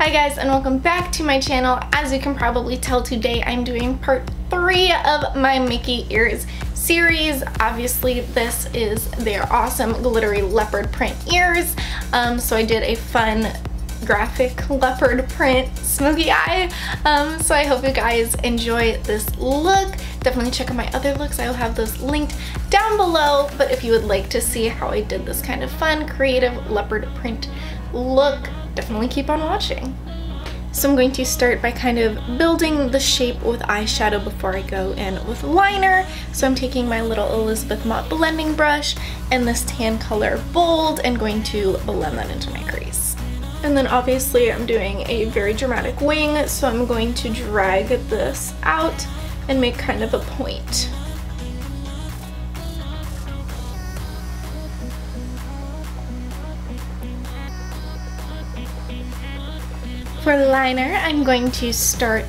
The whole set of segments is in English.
Hi guys, and welcome back to my channel. As you can probably tell, today I'm doing part 3 of my Mickey ears series. Obviously this is their awesome glittery leopard print ears, so I did a fun graphic leopard print smoky eye, so I hope you guys enjoy this look. Definitely check out my other looks. I will have those linked down below, but if you would like to see how I did this kind of fun creative leopard print look, definitely keep on watching. So I'm going to start by kind of building the shape with eyeshadow before I go in with liner. So I'm taking my little Elizabeth Mott blending brush and this tan color bold and going to blend that into my crease. And then obviously I'm doing a very dramatic wing, so I'm going to drag this out and make kind of a point. For liner, I'm going to use the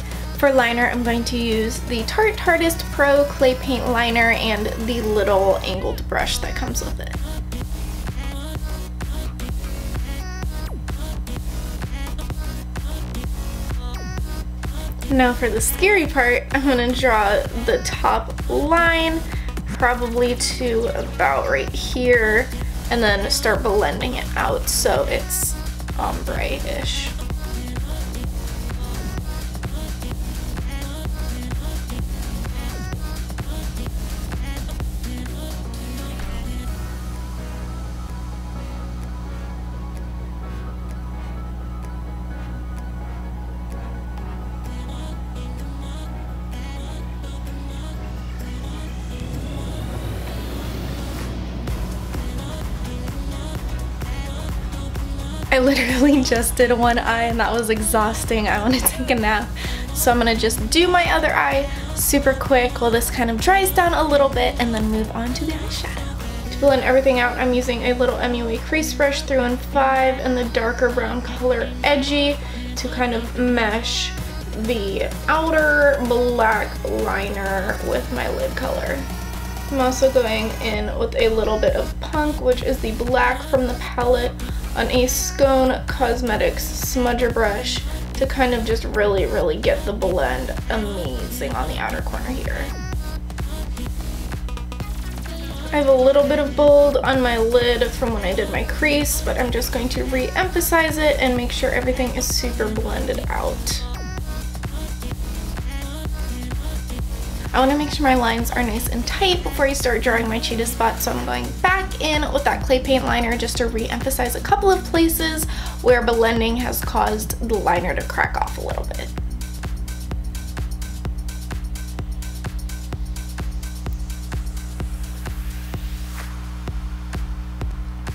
Tarte Tartist Pro Clay Paint Liner and the little angled brush that comes with it. Now for the scary part, I'm going to draw the top line probably to about right here and then start blending it out so it's ombre-ish. I literally just did one eye and that was exhausting. I want to take a nap. So I'm going to just do my other eye super quick while this kind of dries down a little bit and then move on to the eyeshadow. To blend everything out, I'm using a little MUA crease brush 315 and the darker brown color Edgy to kind of mesh the outer black liner with my lid color. I'm also going in with a little bit of Punk, which is the black from the palette, on a bhCosmetics smudger brush to kind of just really get the blend amazing on the outer corner here. I have a little bit of bold on my lid from when I did my crease, but I'm just going to re-emphasize it and make sure everything is super blended out. I want to make sure my lines are nice and tight before I start drawing my cheetah spot, so I'm going back in with that clay paint liner just to re-emphasize a couple of places where blending has caused the liner to crack off a little bit.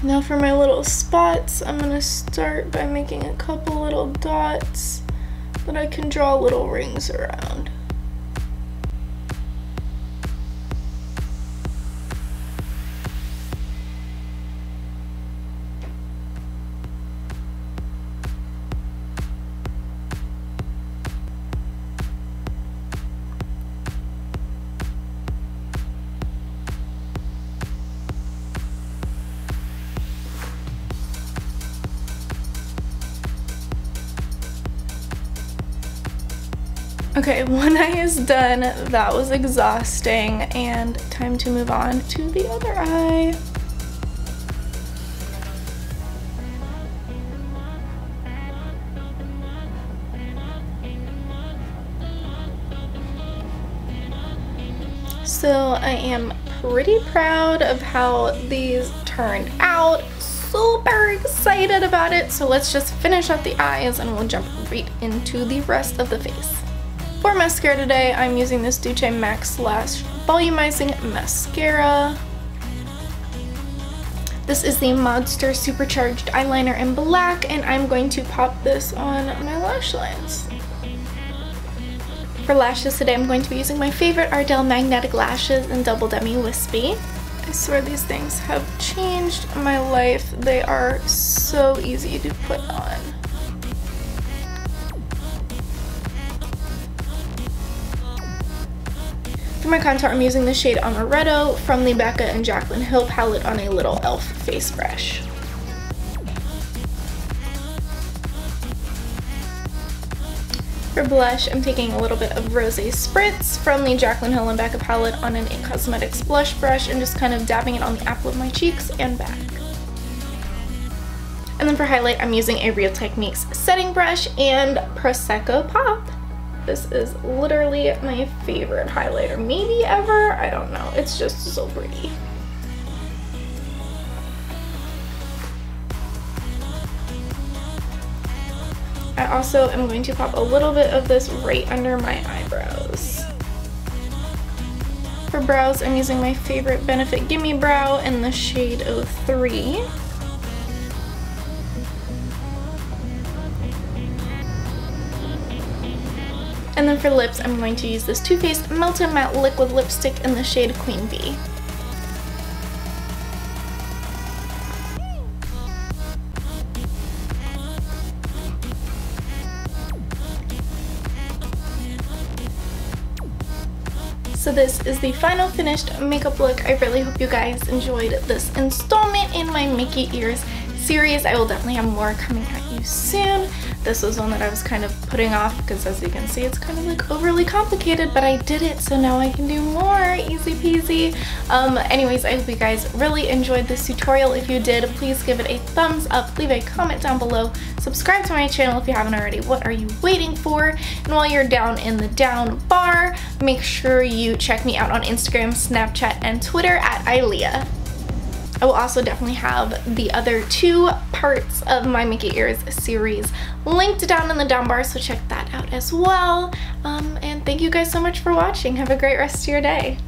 Now for my little spots, I'm going to start by making a couple little dots that I can draw little rings around. Okay, one eye is done. That was exhausting, and time to move on to the other eye. So I am pretty proud of how these turned out. Super excited about it. So let's just finish up the eyes and we'll jump right into the rest of the face. For mascara today, I'm using this Doucce Maxlash Volumizing Mascara. This is the Monster Supercharged Eyeliner in black, and I'm going to pop this on my lash lines. For lashes today, I'm going to be using my favorite Ardell Magnetic Lashes in Double Demi Wispy. I swear these things have changed my life. They are so easy to put on. For my contour, I'm using the shade Amaretto from the Becca and Jaclyn Hill palette on a little e.l.f. face brush. For blush, I'm taking a little bit of Rosé Spritz from the Jaclyn Hill and Becca palette on an bhCosmetics blush brush and just kind of dabbing it on the apple of my cheeks and back. And then for highlight, I'm using a Real Techniques setting brush and Prosecco Pop. This is literally my favorite highlighter maybe ever. I don't know. It's just so pretty. I also am going to pop a little bit of this right under my eyebrows. For brows, I'm using my favorite Benefit Gimme Brow in the shade 03. And then for lips, I'm going to use this Too Faced Melted Matte Liquid Lipstick in the shade Queen Bee. So this is the final finished makeup look. I really hope you guys enjoyed this installment in my Mickey Ears series. I will definitely have more coming at you soon. This was one that I was kind of putting off because, as you can see, it's kind of like overly complicated, but I did it, so now I can do more. Easy peasy. Anyways, I hope you guys really enjoyed this tutorial. If you did, please give it a thumbs up, leave a comment down below, subscribe to my channel if you haven't already. What are you waiting for? And while you're down in the down bar, make sure you check me out on Instagram, Snapchat, and Twitter at Ilea. I will also definitely have the other 2 parts of my Mickey Ears series linked down in the down bar, so check that out as well. And thank you guys so much for watching. Have a great rest of your day.